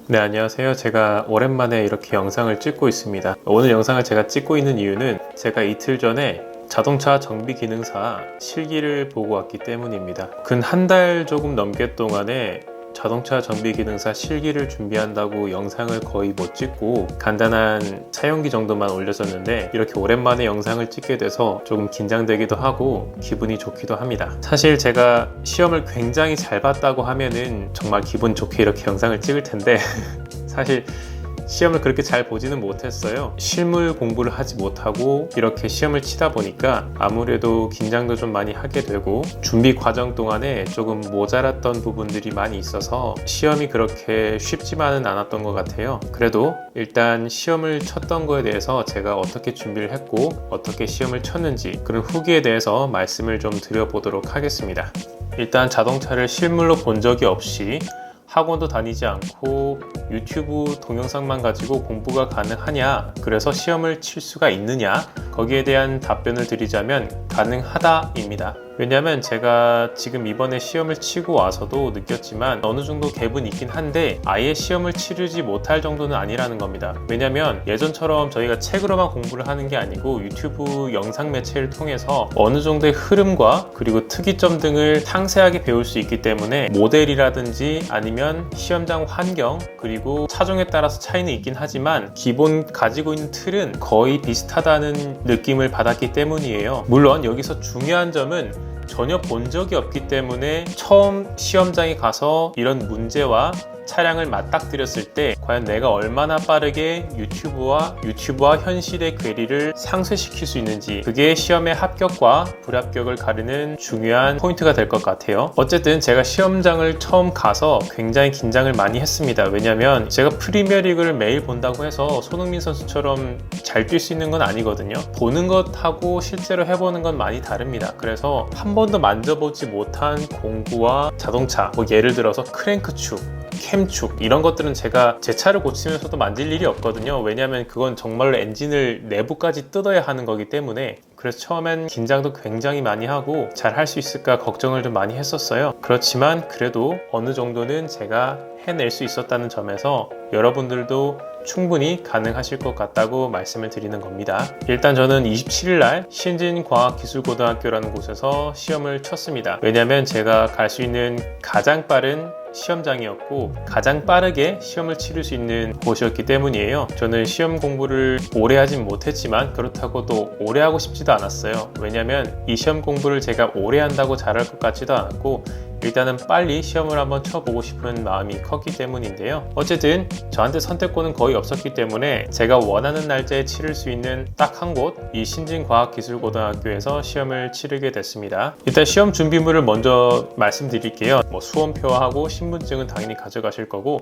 네, 안녕하세요. 제가 오랜만에 이렇게 영상을 찍고 있습니다. 오늘 영상을 제가 찍고 있는 이유는 제가 이틀 전에 자동차 정비 기능사 실기를 보고 왔기 때문입니다. 근 한 달 조금 넘게 동안에 자동차 정비 기능사 실기를 준비한다고 영상을 거의 못 찍고 간단한 사용기 정도만 올렸었는데 이렇게 오랜만에 영상을 찍게 돼서 조금 긴장되기도 하고 기분이 좋기도 합니다. 사실 제가 시험을 굉장히 잘 봤다고 하면은 정말 기분 좋게 이렇게 영상을 찍을 텐데 사실 시험을 그렇게 잘 보지는 못했어요. 실물 공부를 하지 못하고 이렇게 시험을 치다 보니까 아무래도 긴장도 좀 많이 하게 되고 준비 과정 동안에 조금 모자랐던 부분들이 많이 있어서 시험이 그렇게 쉽지만은 않았던 것 같아요. 그래도 일단 시험을 쳤던 거에 대해서 제가 어떻게 준비를 했고 어떻게 시험을 쳤는지 그런 후기에 대해서 말씀을 좀 드려보도록 하겠습니다. 일단 자동차를 실물로 본 적이 없이 학원도 다니지 않고 유튜브 동영상만 가지고 공부가 가능하냐, 그래서 시험을 칠 수가 있느냐, 거기에 대한 답변을 드리자면 가능하다입니다. 왜냐면 제가 지금 이번에 시험을 치고 와서도 느꼈지만 어느 정도 갭은 있긴 한데 아예 시험을 치르지 못할 정도는 아니라는 겁니다. 왜냐면 예전처럼 저희가 책으로만 공부를 하는 게 아니고 유튜브 영상 매체를 통해서 어느 정도의 흐름과 그리고 특이점 등을 상세하게 배울 수 있기 때문에 모델이라든지 아니면 시험장 환경 그리고 차종에 따라서 차이는 있긴 하지만 기본 가지고 있는 틀은 거의 비슷하다는 느낌을 받았기 때문이에요. 물론 여기서 중요한 점은 전혀 본 적이 없기 때문에 처음 시험장에 가서 이런 문제와 차량을 맞닥뜨렸을 때 과연 내가 얼마나 빠르게 유튜브와 현실의 괴리를 상쇄시킬 수 있는지, 그게 시험의 합격과 불합격을 가르는 중요한 포인트가 될 것 같아요. 어쨌든 제가 시험장을 처음 가서 굉장히 긴장을 많이 했습니다. 왜냐면 제가 프리미어리그를 매일 본다고 해서 손흥민 선수처럼 잘 뛸 수 있는 건 아니거든요. 보는 것하고 실제로 해보는 건 많이 다릅니다. 그래서 한 번도 만져보지 못한 공구와 자동차, 뭐 예를 들어서 크랭크축, 캠축 이런 것들은 제가 제 차를 고치면서도 만질 일이 없거든요. 왜냐하면 그건 정말로 엔진을 내부까지 뜯어야 하는 거기 때문에. 그래서 처음엔 긴장도 굉장히 많이 하고 잘 할 수 있을까 걱정을 좀 많이 했었어요. 그렇지만 그래도 어느 정도는 제가 해낼 수 있었다는 점에서 여러분들도 충분히 가능하실 것 같다고 말씀을 드리는 겁니다. 일단 저는 27일 날 신진과학기술고등학교라는 곳에서 시험을 쳤습니다. 왜냐하면 제가 갈 수 있는 가장 빠른 시험장이었고 가장 빠르게 시험을 치를 수 있는 곳이었기 때문이에요. 저는 시험 공부를 오래 하진 못했지만 그렇다고 또 오래 하고 싶지도 않았어요. 왜냐면 이 시험 공부를 제가 오래 한다고 잘할 것 같지도 않았고 일단은 빨리 시험을 한번 쳐보고 싶은 마음이 컸기 때문인데요. 어쨌든 저한테 선택권은 거의 없었기 때문에 제가 원하는 날짜에 치를 수 있는 딱 한 곳, 이 신진과학기술고등학교에서 시험을 치르게 됐습니다. 일단 시험 준비물을 먼저 말씀드릴게요. 뭐 수험표하고 신분증은 당연히 가져가실 거고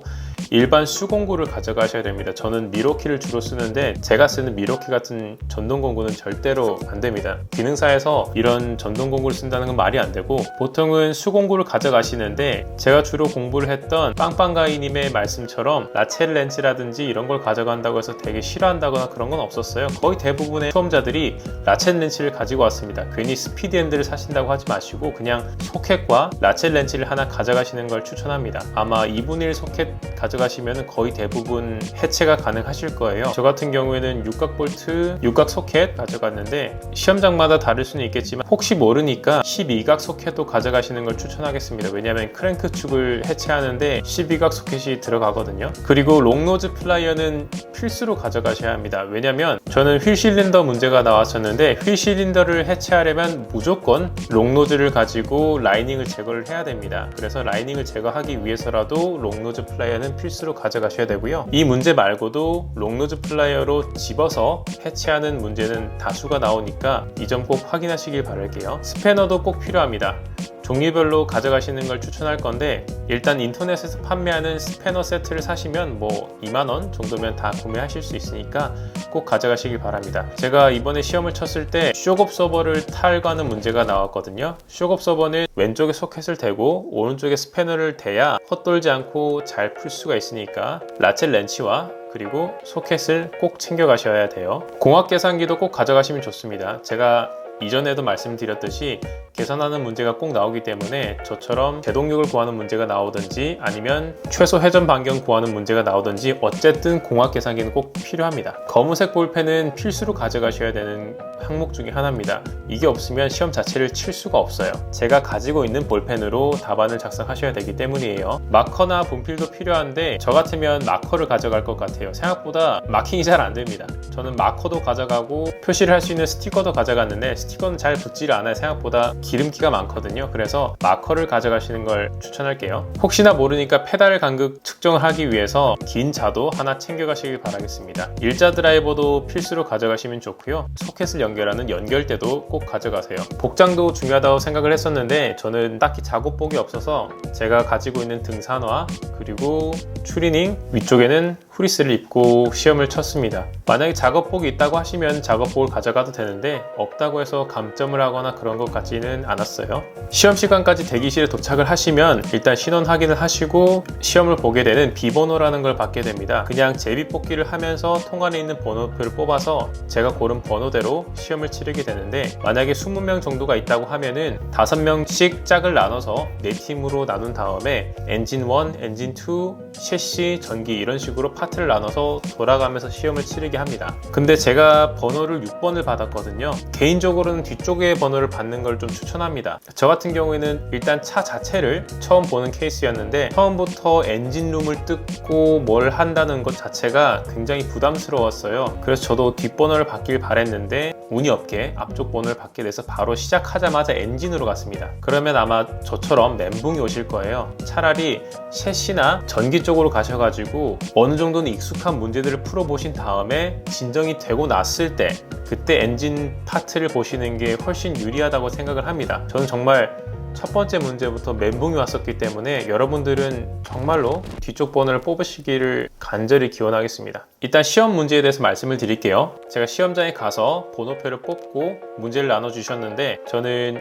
일반 수공구를 가져가셔야 됩니다. 저는 미러키를 주로 쓰는데 제가 쓰는 미러키 같은 전동공구는 절대로 안 됩니다. 기능사에서 이런 전동공구를 쓴다는 건 말이 안 되고 보통은 수공구를 가져가시는데 제가 주로 공부를 했던 빵빵가이님의 말씀처럼 라첼 렌치라든지 이런 걸 가져간다고 해서 되게 싫어한다거나 그런 건 없었어요. 거의 대부분의 수험자들이 라첼 렌치를 가지고 왔습니다. 괜히 스피드핸들을 사신다고 하지 마시고 그냥 소켓과 라첼 렌치를 하나 가져가시는 걸 추천합니다. 아마 2분의 1 소켓 가져가시면 거의 대부분 해체가 가능하실 거예요. 저 같은 경우에는 육각 볼트, 육각 소켓 가져갔는데 시험장마다 다를 수는 있겠지만 혹시 모르니까 12각 소켓도 가져가시는 걸 추천하겠습니다. 왜냐하면 크랭크 축을 해체하는데 12각 소켓이 들어가거든요. 그리고 롱노즈 플라이어는 필수로 가져가셔야 합니다. 왜냐면 저는 휠 실린더 문제가 나왔었는데 휠 실린더를 해체하려면 무조건 롱노즈를 가지고 라이닝을 제거를 해야 됩니다. 그래서 라이닝을 제거하기 위해서라도 롱노즈 플라이어는 필수로 가져가셔야 되고요. 이 문제 말고도 롱노즈 플라이어로 집어서 해체하는 문제는 다수가 나오니까 이 점 꼭 확인하시길 바랄게요. 스패너도 꼭 필요합니다. 종류별로 가져가시는 걸 추천할 건데 일단 인터넷에서 판매하는 스패너 세트를 사시면 뭐 2만원 정도면 다 구매하실 수 있으니까 꼭 가져가시길 바랍니다. 제가 이번에 시험을 쳤을 때 쇼업 서버를 탈거하는 문제가 나왔거든요. 쇼업 서버는 왼쪽에 소켓을 대고 오른쪽에 스패너를 대야 헛돌지 않고 잘 풀 수가 있으니까 라첼 렌치와 그리고 소켓을 꼭 챙겨 가셔야 돼요. 공학 계산기도 꼭 가져가시면 좋습니다. 제가 이전에도 말씀드렸듯이 계산하는 문제가 꼭 나오기 때문에 저처럼 제동력을 구하는 문제가 나오든지 아니면 최소 회전 반경 구하는 문제가 나오든지 어쨌든 공학 계산기는 꼭 필요합니다. 검은색 볼펜은 필수로 가져가셔야 되는 항목 중에 하나입니다. 이게 없으면 시험 자체를 칠 수가 없어요. 제가 가지고 있는 볼펜으로 답안을 작성하셔야 되기 때문이에요. 마커나 분필도 필요한데 저 같으면 마커를 가져갈 것 같아요. 생각보다 마킹이 잘 안 됩니다. 저는 마커도 가져가고 표시를 할 수 있는 스티커도 가져갔는데 스티커는 잘 붙지를 않아요. 생각보다 기름기가 많거든요. 그래서 마커를 가져가시는 걸 추천할게요. 혹시나 모르니까 페달 간극 측정을 하기 위해서 긴 자도 하나 챙겨가시길 바라겠습니다. 일자 드라이버도 필수로 가져가시면 좋고요. 소켓을 연결하는 연결대도 꼭 가져가세요. 복장도 중요하다고 생각을 했었는데 저는 딱히 작업복이 없어서 제가 가지고 있는 등산화 그리고 추리닝 위쪽에는 후리스를 입고 시험을 쳤습니다. 만약에 작업복이 있다고 하시면 작업복을 가져가도 되는데 없다고 해서 감점을 하거나 그런 것 같지는 않았어요. 시험 시간까지 대기실에 도착을 하시면 일단 신원 확인을 하시고 시험을 보게 되는 비번호라는 걸 받게 됩니다. 그냥 제비뽑기를 하면서 통 안에 있는 번호표를 뽑아서 제가 고른 번호대로 시험을 치르게 되는데 만약에 20명 정도가 있다고 하면은 5명씩 짝을 나눠서 4팀으로 나눈 다음에 엔진 1, 엔진 2, 셰시, 전기 이런 식으로 파트를 나눠서 돌아가면서 시험을 치르게 합니다. 근데 제가 번호를 6번을 받았거든요. 개인적으로는 뒤쪽에 번호를 받는 걸 좀 추천합니다. 저 같은 경우에는 일단 차 자체를 처음 보는 케이스였는데 처음부터 엔진룸을 뜯고 뭘 한다는 것 자체가 굉장히 부담스러웠어요. 그래서 저도 뒷번호를 받길 바랬는데 운이 없게 앞쪽 번호를 받게 돼서 바로 시작하자마자 엔진으로 갔습니다. 그러면 아마 저처럼 멘붕이 오실 거예요. 차라리 셰시나 전기 쪽으로 가셔가지고 어느 정도는 익숙한 문제들을 풀어보신 다음에 진정이 되고 났을 때 그때 엔진 파트를 보시는 게 훨씬 유리하다고 생각을 합니다. 저는 정말 첫 번째 문제부터 멘붕이 왔었기 때문에 여러분들은 정말로 뒤쪽 번호를 뽑으시기를 간절히 기원하겠습니다. 일단 시험 문제에 대해서 말씀을 드릴게요. 제가 시험장에 가서 번호표를 뽑고 문제를 나눠주셨는데 저는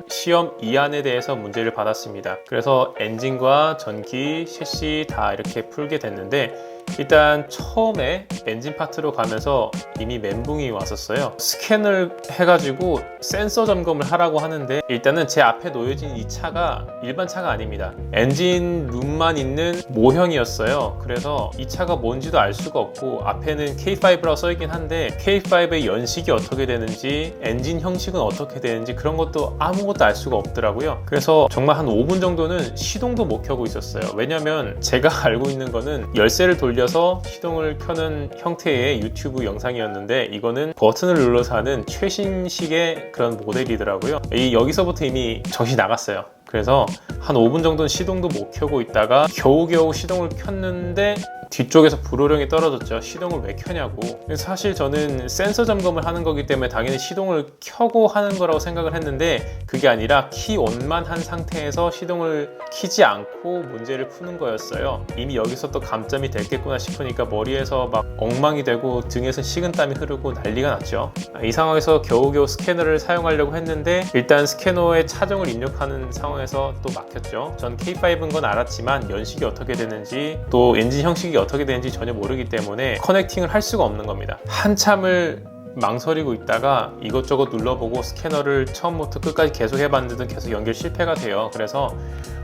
시험 2안에 대해서 문제를 받았습니다. 그래서 엔진과 전기, 셰시 다 이렇게 풀게 됐는데 일단 처음에 엔진 파트로 가면서 이미 멘붕이 왔었어요. 스캔을 해가지고 센서 점검을 하라고 하는데 일단은 제 앞에 놓여진 이 차가 일반 차가 아닙니다. 엔진 룸만 있는 모형이었어요. 그래서 이 차가 뭔지도 알 수가 없고 앞에는 K5라고 써있긴 한데 K5의 연식이 어떻게 되는지 엔진 형식은 어떻게 되는지 그런 것도 아무것도 알 수가 없더라고요. 그래서 정말 한 5분 정도는 시동도 못 켜고 있었어요. 왜냐면 제가 알고 있는 거는 열쇠를 돌려서 시동을 켜는 형태의 유튜브 영상이었는데 이거는 버튼을 눌러서 하는 최신식의 그런 모델이더라고요. 여기서부터 이미 정신이 나갔어요. 그래서 한 5분 정도는 시동도 못 켜고 있다가 겨우겨우 시동을 켰는데 뒤쪽에서 불호령이 떨어졌죠. 시동을 왜 켜냐고. 사실 저는 센서 점검을 하는 거기 때문에 당연히 시동을 켜고 하는 거라고 생각을 했는데 그게 아니라 키 온만 한 상태에서 시동을 키지 않고 문제를 푸는 거였어요. 이미 여기서 또 감점이 됐겠구나 싶으니까 머리에서 막 엉망이 되고 등에서 식은땀이 흐르고 난리가 났죠. 이 상황에서 겨우겨우 스캐너를 사용하려고 했는데 일단 스캐너에 차종을 입력하는 상황에서 또 막혔죠. 전 K5인 건 알았지만 연식이 어떻게 되는지 또 엔진 형식이 어떻게 되는지 전혀 모르기 때문에 커넥팅을 할 수가 없는 겁니다. 한참을 망설이고 있다가 이것저것 눌러보고 스캐너를 처음부터 끝까지 계속 해봤는데도 계속 연결 실패가 돼요. 그래서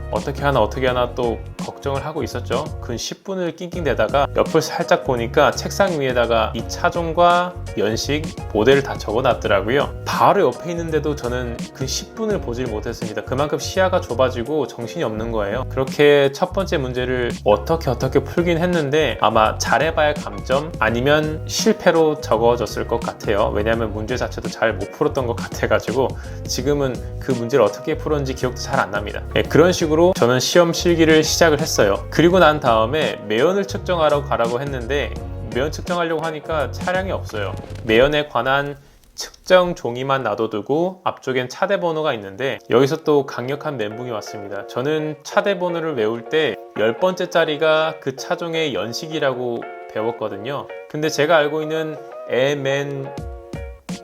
어떻게 하나 또 걱정을 하고 있었죠. 근 10분을 낑낑대다가 옆을 살짝 보니까 책상 위에다가 이 차종과 연식, 모델을 다 적어놨더라고요. 바로 옆에 있는데도 저는 그 10분을 보질 못했습니다. 그만큼 시야가 좁아지고 정신이 없는 거예요. 그렇게 첫 번째 문제를 어떻게 풀긴 했는데 아마 잘해봐야 감점 아니면 실패로 적어졌을 것 같아요. 왜냐하면 문제 자체도 잘 못 풀었던 것 같아가지고 지금은 그 문제를 어떻게 풀었는지 기억도 잘 안 납니다. 그런 식으로 저는 시험 실기를 시작을 했어요. 그리고 난 다음에 매연을 측정하러 가라고 했는데 매연 측정하려고 하니까 차량이 없어요. 매연에 관한 측정 종이만 놔둬두고 앞쪽엔 차대 번호가 있는데 여기서 또 강력한 멘붕이 왔습니다. 저는 차대 번호를 외울 때 10번째 자리가 그 차종의 연식이라고 배웠거든요. 근데 제가 알고 있는 MN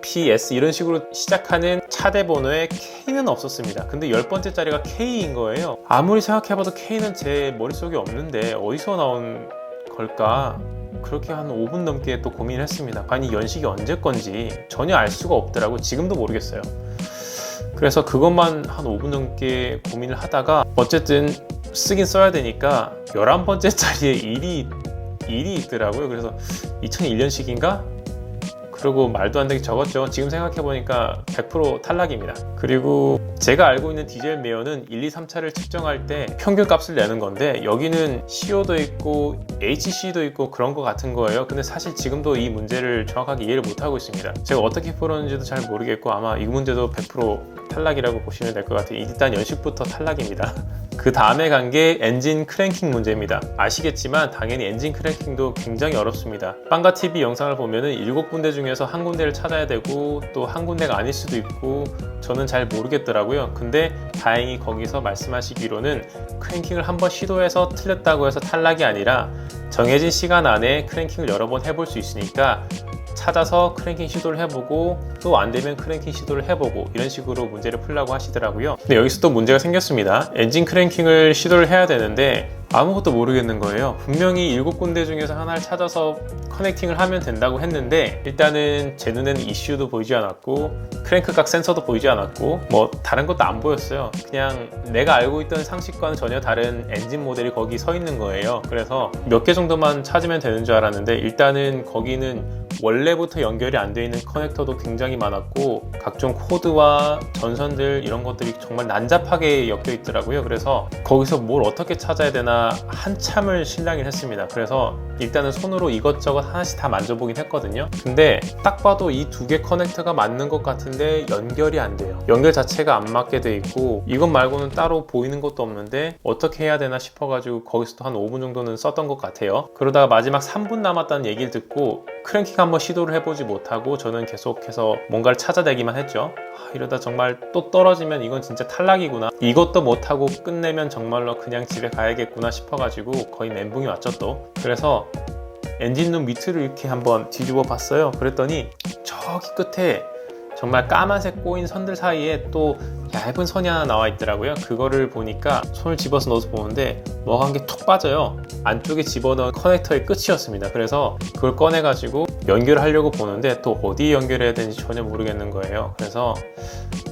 PS 이런 식으로 시작하는 차대 번호에 K는 없었습니다. 근데 10번째 자리가 K인 거예요. 아무리 생각해봐도 K는 제 머릿속에 없는데 어디서 나온 걸까? 그렇게 한 5분 넘게 또 고민을 했습니다. 과연 이 연식이 언제 건지 전혀 알 수가 없더라고요. 지금도 모르겠어요. 그래서 그것만 한 5분 넘게 고민을 하다가 어쨌든 쓰긴 써야 되니까 11번째짜리에 일이 있더라고요. 그래서 2001년식인가? 그리고 말도 안 되게 적었죠. 지금 생각해보니까 100% 탈락입니다. 그리고 제가 알고 있는 디젤 메어는 1, 2, 3차를 측정할 때 평균 값을 내는 건데 여기는 CO도 있고 HC도 있고 그런 거 같은 거예요. 근데 사실 지금도 이 문제를 정확하게 이해를 못하고 있습니다. 제가 어떻게 풀었는지도 잘 모르겠고 아마 이 문제도 100% 탈락이라고 보시면 될 것 같아요. 일단 연식부터 탈락입니다. 그 다음에 간 게 엔진 크랭킹 문제입니다. 아시겠지만 당연히 엔진 크랭킹도 굉장히 어렵습니다. 빵가TV 영상을 보면은 7군데 중에서 한 군데를 찾아야 되고 또 한 군데가 아닐 수도 있고 저는 잘 모르겠더라고요. 근데 다행히 거기서 말씀하시기로는 크랭킹을 한번 시도해서 틀렸다고 해서 탈락이 아니라 정해진 시간 안에 크랭킹을 여러 번 해볼 수 있으니까 찾아서 크랭킹 시도를 해보고 또 안되면 크랭킹 시도를 해보고 이런 식으로 문제를 풀라고 하시더라고요. 근데 여기서 또 문제가 생겼습니다. 엔진 크랭킹을 시도를 해야 되는데 아무것도 모르겠는 거예요. 분명히 7군데 중에서 하나를 찾아서 커넥팅을 하면 된다고 했는데 일단은 제 눈에는 이슈도 보이지 않았고 크랭크각 센서도 보이지 않았고 뭐 다른 것도 안 보였어요. 그냥 내가 알고 있던 상식과는 전혀 다른 엔진 모델이 거기 서 있는 거예요. 그래서 몇 개 정도만 찾으면 되는 줄 알았는데 일단은 거기는 원래부터 연결이 안 돼 있는 커넥터도 굉장히 많았고 각종 코드와 전선들 이런 것들이 정말 난잡하게 엮여 있더라고요. 그래서 거기서 뭘 어떻게 찾아야 되나 한참을 실랑이를 했습니다. 그래서 일단은 손으로 이것저것 하나씩 다 만져보긴 했거든요. 근데 딱 봐도 이 두 개 커넥터가 맞는 것 같은데 연결이 안 돼요. 연결 자체가 안 맞게 돼 있고 이것 말고는 따로 보이는 것도 없는데 어떻게 해야 되나 싶어가지고 거기서도 한 5분 정도는 썼던 것 같아요. 그러다가 마지막 3분 남았다는 얘기를 듣고 크랭킹 한번 시도를 해보지 못하고 저는 계속해서 뭔가를 찾아내기만 했죠. 이러다 정말 또 떨어지면 이건 진짜 탈락이구나, 이것도 못하고 끝내면 정말로 그냥 집에 가야겠구나 싶어가지고 거의 멘붕이 왔죠. 또 그래서 엔진룸 밑을 이렇게 한번 뒤집어 봤어요. 그랬더니 저기 끝에 정말 까만색 꼬인 선들 사이에 또 얇은 선이 하나 나와 있더라고요. 그거를 보니까 손을 집어서 넣어서 보는데 뭐가 한 게 툭 빠져요. 안쪽에 집어넣은 커넥터의 끝이었습니다. 그래서 그걸 꺼내가지고 연결하려고 보는데 또 어디에 연결해야 되는지 전혀 모르겠는 거예요. 그래서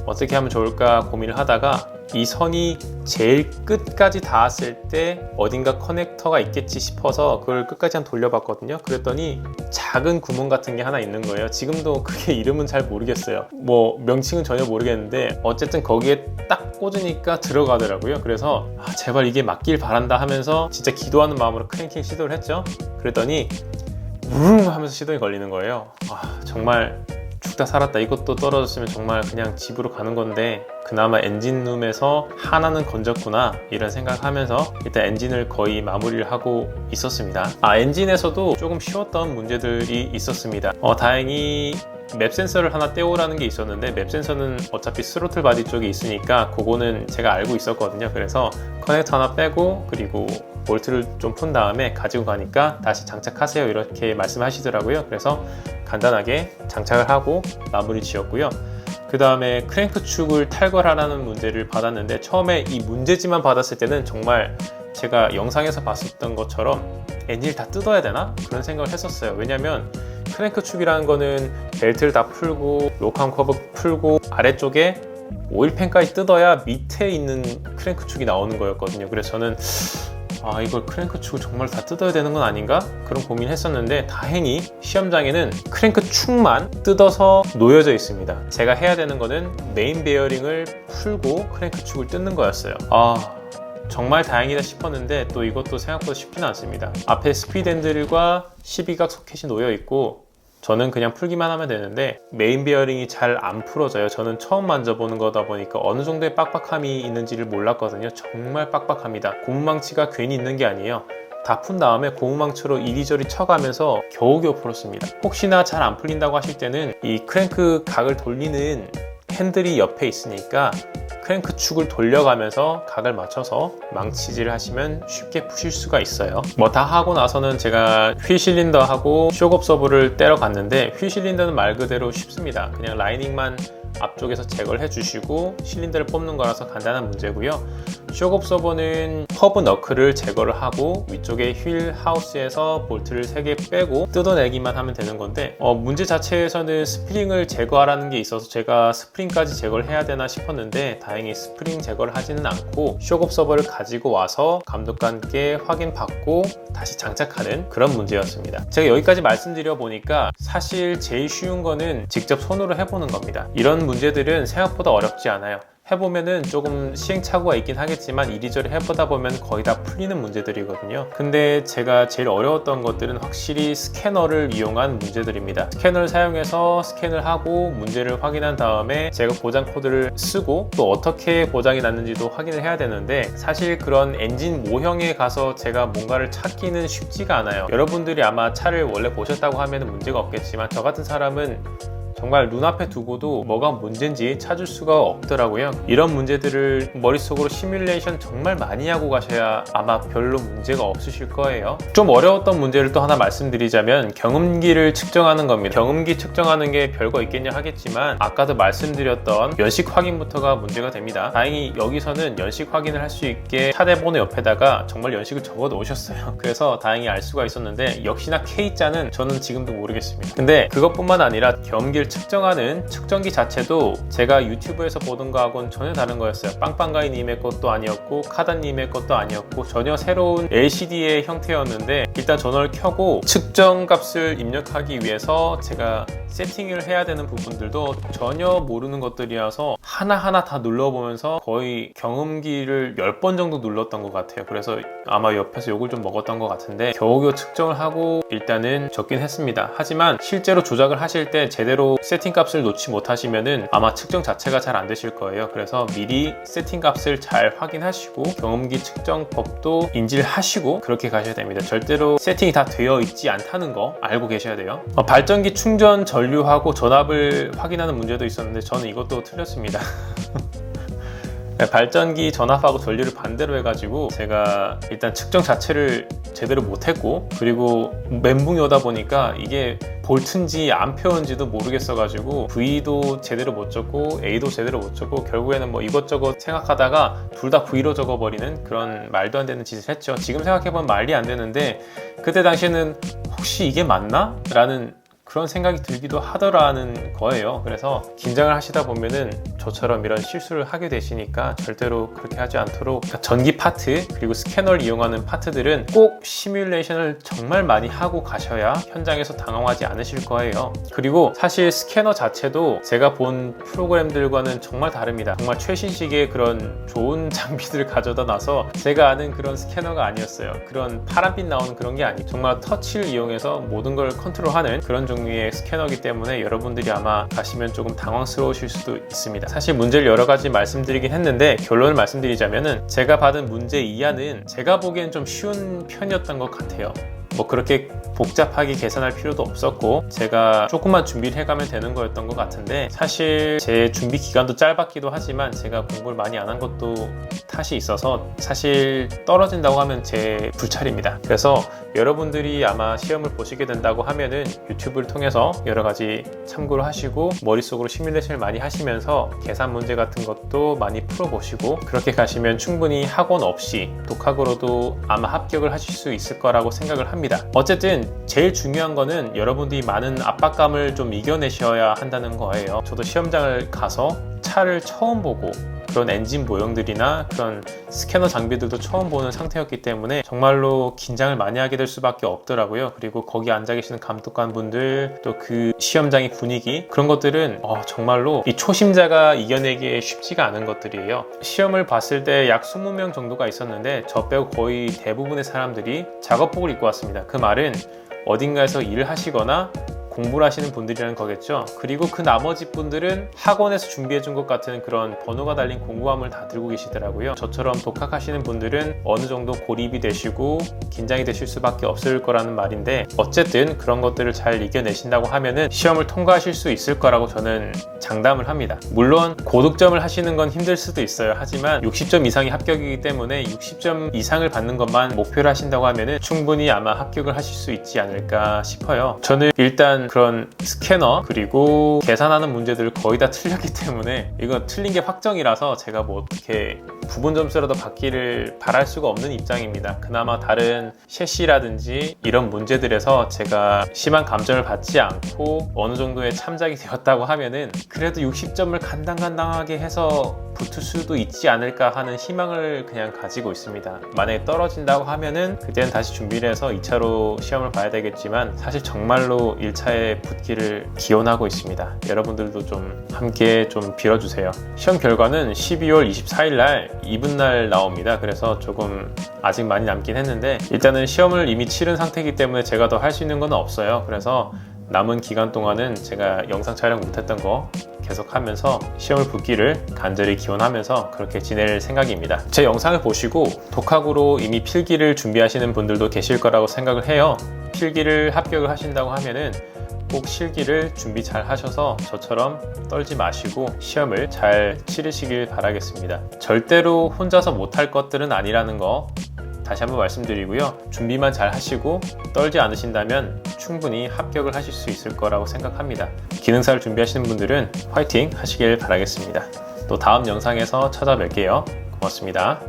어떻게 하면 좋을까 고민을 하다가 이 선이 제일 끝까지 닿았을 때 어딘가 커넥터가 있겠지 싶어서 그걸 끝까지 한번 돌려봤거든요. 그랬더니 작은 구멍 같은 게 하나 있는 거예요. 지금도 그게 이름은 잘 모르겠어요. 뭐 명칭은 전혀 모르겠는데 어쨌든 거기에 딱 꽂으니까 들어가더라고요. 그래서 제발 이게 맞길 바란다 하면서 진짜 기도하는 마음으로 크랭킹 시도를 했죠. 그랬더니 우릉 하면서 시동이 걸리는 거예요. 정말 죽다 살았다. 이것도 떨어졌으면 정말 그냥 집으로 가는 건데 그나마 엔진룸에서 하나는 건졌구나 이런 생각하면서 일단 엔진을 거의 마무리를 하고 있었습니다. 엔진에서도 조금 쉬웠던 문제들이 있었습니다. 다행히 맵 센서를 하나 떼오라는 게 있었는데 맵 센서는 어차피 스로틀 바디 쪽에 있으니까 그거는 제가 알고 있었거든요. 그래서 커넥터 하나 빼고 그리고 볼트를 좀 푼 다음에 가지고 가니까 다시 장착하세요 이렇게 말씀하시더라고요. 그래서 간단하게 장착을 하고 마무리 지었고요. 그 다음에 크랭크 축을 탈거하라는 문제를 받았는데 처음에 이 문제지만 받았을 때는 정말 제가 영상에서 봤었던 것처럼 엔진을 다 뜯어야 되나? 그런 생각을 했었어요. 왜냐면 크랭크 축이라는 거는 벨트를 다 풀고 로크암 커브 풀고 아래쪽에 오일팬까지 뜯어야 밑에 있는 크랭크 축이 나오는 거였거든요. 그래서 저는 이걸 크랭크 축을 정말 다 뜯어야 되는 건 아닌가? 그런 고민을 했었는데 다행히 시험장에는 크랭크 축만 뜯어서 놓여져 있습니다. 제가 해야 되는 거는 메인 베어링을 풀고 크랭크 축을 뜯는 거였어요. 정말 다행이다 싶었는데 또 이것도 생각보다 쉽지는 않습니다. 앞에 스피드 핸들과 12각 소켓이 놓여 있고 저는 그냥 풀기만 하면 되는데 메인 베어링이 잘 안 풀어져요. 저는 처음 만져보는 거다 보니까 어느 정도의 빡빡함이 있는지를 몰랐거든요. 정말 빡빡합니다. 고무망치가 괜히 있는 게 아니에요. 다 푼 다음에 고무망치로 이리저리 쳐가면서 겨우겨우 풀었습니다. 혹시나 잘 안 풀린다고 하실 때는 이 크랭크 각을 돌리는 핸들이 옆에 있으니까 크랭크 축을 돌려가면서 각을 맞춰서 망치질을 하시면 쉽게 푸실 수가 있어요. 뭐 다 하고 나서는 제가 휠 실린더하고 쇼크 업서버를 떼러 갔는데 휠 실린더는 말 그대로 쉽습니다. 그냥 라이닝만 앞쪽에서 제거를 해주시고 실린더를 뽑는 거라서 간단한 문제고요. 쇼옵서버는 허브 너클을 제거를 하고 위쪽에 휠 하우스에서 볼트를 3개 빼고 뜯어내기만 하면 되는 건데 문제 자체에서는 스프링을 제거하라는 게 있어서 제가 스프링까지 제거를 해야 되나 싶었는데 다행히 스프링 제거를 하지는 않고 쇼옵서버를 가지고 와서 감독관께 확인받고 다시 장착하는 그런 문제였습니다. 제가 여기까지 말씀드려 보니까 사실 제일 쉬운 거는 직접 손으로 해보는 겁니다. 이런 문제들은 생각보다 어렵지 않아요. 해보면은 조금 시행착오가 있긴 하겠지만 이리저리 해보다 보면 거의 다 풀리는 문제들이거든요. 근데 제가 제일 어려웠던 것들은 확실히 스캐너를 이용한 문제들입니다. 스캐너를 사용해서 스캔을 하고 문제를 확인한 다음에 제가 보장 코드를 쓰고 또 어떻게 보장이 났는지도 확인을 해야 되는데 사실 그런 엔진 모형에 가서 제가 뭔가를 찾기는 쉽지가 않아요. 여러분들이 아마 차를 원래 보셨다고 하면 문제가 없겠지만 저 같은 사람은 정말 눈앞에 두고도 뭐가 문제인지 찾을 수가 없더라고요. 이런 문제들을 머릿속으로 시뮬레이션 정말 많이 하고 가셔야 아마 별로 문제가 없으실 거예요. 좀 어려웠던 문제를 또 하나 말씀드리자면 경음기를 측정하는 겁니다. 경음기 측정하는 게 별거 있겠냐 하겠지만 아까도 말씀드렸던 연식 확인부터가 문제가 됩니다. 다행히 여기서는 연식 확인을 할 수 있게 차 대번호 옆에다가 정말 연식을 적어 놓으셨어요. 그래서 다행히 알 수가 있었는데 역시나 K자는 저는 지금도 모르겠습니다. 근데 그것뿐만 아니라 경음기를 측정하는 측정기 자체도 제가 유튜브에서 보던 거하고는 전혀 다른 거였어요. 빵빵가이님의 것도 아니었고 카다님의 것도 아니었고 전혀 새로운 LCD의 형태였는데 일단 전원을 켜고 측정 값을 입력하기 위해서 제가 세팅을 해야 되는 부분들도 전혀 모르는 것들이라서 하나하나 다 눌러보면서 거의 경음기를 10번 정도 눌렀던 것 같아요. 그래서 아마 옆에서 욕을 좀 먹었던 것 같은데 겨우겨우 측정을 하고 일단은 적긴 했습니다. 하지만 실제로 조작을 하실 때 제대로 세팅 값을 놓지 못하시면은 아마 측정 자체가 잘 안 되실 거예요. 그래서 미리 세팅 값을 잘 확인하시고 경음기 측정법도 인지를 하시고 그렇게 가셔야 됩니다. 절대로 세팅이 다 되어 있지 않다는 거 알고 계셔야 돼요. 발전기 충전 전류하고 전압을 확인하는 문제도 있었는데 저는 이것도 틀렸습니다. 발전기 전압하고 전류를 반대로 해가지고 제가 일단 측정 자체를 제대로 못했고 그리고 멘붕이 오다 보니까 이게 볼트인지 암페어인지도 모르겠어가지고 V도 제대로 못 적고 A도 제대로 못 적고 결국에는 뭐 이것저것 생각하다가 둘 다 V로 적어버리는 그런 말도 안 되는 짓을 했죠. 지금 생각해보면 말이 안 되는데 그때 당시에는 혹시 이게 맞나? 라는 그런 생각이 들기도 하더라는 거예요. 그래서 긴장을 하시다 보면은 저처럼 이런 실수를 하게 되시니까 절대로 그렇게 하지 않도록 전기 파트 그리고 스캐너를 이용하는 파트들은 꼭 시뮬레이션을 정말 많이 하고 가셔야 현장에서 당황하지 않으실 거예요. 그리고 사실 스캐너 자체도 제가 본 프로그램들과는 정말 다릅니다. 정말 최신식의 그런 좋은 장비들을 가져다 놔서 제가 아는 그런 스캐너가 아니었어요. 그런 파란빛 나오는 그런 게 아니고 정말 터치를 이용해서 모든 걸 컨트롤하는 그런 종류의 스캐너이기 때문에 여러분들이 아마 가시면 조금 당황스러우실 수도 있습니다. 사실 문제를 여러 가지 말씀드리긴 했는데 결론을 말씀드리자면은 제가 받은 문제 이하는 제가 보기엔 좀 쉬운 편이었던 것 같아요. 뭐 그렇게 복잡하게 계산할 필요도 없었고 제가 조금만 준비를 해가면 되는 거였던 것 같은데 사실 제 준비 기간도 짧았기도 하지만 제가 공부를 많이 안 한 것도 탓이 있어서 사실 떨어진다고 하면 제 불찰입니다. 그래서 여러분들이 아마 시험을 보시게 된다고 하면은 유튜브를 통해서 여러 가지 참고를 하시고 머릿속으로 시뮬레이션을 많이 하시면서 계산 문제 같은 것도 많이 풀어보시고 그렇게 가시면 충분히 학원 없이 독학으로도 아마 합격을 하실 수 있을 거라고 생각을 합니다. 어쨌든 제일 중요한 거는 여러분들이 많은 압박감을 좀 이겨내셔야 한다는 거예요. 저도 시험장을 가서 차를 처음 보고 그런 엔진 모형들이나 그런 스캐너 장비들도 처음 보는 상태였기 때문에 정말로 긴장을 많이 하게 될 수밖에 없더라고요. 그리고 거기 앉아 계시는 감독관 분들 또 그 시험장의 분위기 그런 것들은 정말로 이 초심자가 이겨내기에 쉽지가 않은 것들이에요. 시험을 봤을 때 약 20명 정도가 있었는데 저 빼고 거의 대부분의 사람들이 작업복을 입고 왔습니다. 그 말은 어딘가에서 일을 하시거나 공부를 하시는 분들이라는 거겠죠. 그리고 그 나머지 분들은 학원에서 준비해 준 것 같은 그런 번호가 달린 공구함을 다 들고 계시더라고요. 저처럼 독학하시는 분들은 어느 정도 고립이 되시고 긴장이 되실 수밖에 없을 거라는 말인데 어쨌든 그런 것들을 잘 이겨내신다고 하면은 시험을 통과하실 수 있을 거라고 저는 장담을 합니다. 물론 고득점을 하시는 건 힘들 수도 있어요. 하지만 60점 이상이 합격이기 때문에 60점 이상을 받는 것만 목표로 하신다고 하면은 충분히 아마 합격을 하실 수 있지 않을까 싶어요. 저는 일단 왜냐면 그런 스캐너 그리고 계산하는 문제들을 거의 다 틀렸기 때문에 이거 틀린 게 확정이라서 제가 뭐 어떻게 부분 점수라도 받기를 바랄 수가 없는 입장입니다. 그나마 다른 셰시라든지 이런 문제들에서 제가 심한 감점을 받지 않고 어느 정도의 참작이 되었다고 하면은 그래도 60점을 간당간당하게 해서 붙을 수도 있지 않을까 하는 희망을 그냥 가지고 있습니다. 만약에 떨어진다고 하면은 그때는 다시 준비를 해서 2차로 시험을 봐야 되겠지만 사실 정말로 1차에 붙기를 기원하고 있습니다. 여러분들도 좀 함께 좀 빌어주세요. 시험 결과는 12월 24일 날 이브날 나옵니다. 그래서 조금 아직 많이 남긴 했는데 일단은 시험을 이미 치른 상태이기 때문에 제가 더 할 수 있는 건 없어요. 그래서 남은 기간 동안은 제가 영상 촬영 못했던 거 계속 하면서 시험을 붙기를 간절히 기원하면서 그렇게 지낼 생각입니다. 제 영상을 보시고 독학으로 이미 필기를 준비하시는 분들도 계실 거라고 생각을 해요. 필기를 합격을 하신다고 하면은 꼭 실기를 준비 잘 하셔서 저처럼 떨지 마시고 시험을 잘 치르시길 바라겠습니다. 절대로 혼자서 못할 것들은 아니라는 거 다시 한번 말씀드리고요. 준비만 잘 하시고 떨지 않으신다면 충분히 합격을 하실 수 있을 거라고 생각합니다. 기능사를 준비하시는 분들은 화이팅 하시길 바라겠습니다. 또 다음 영상에서 찾아뵐게요. 고맙습니다.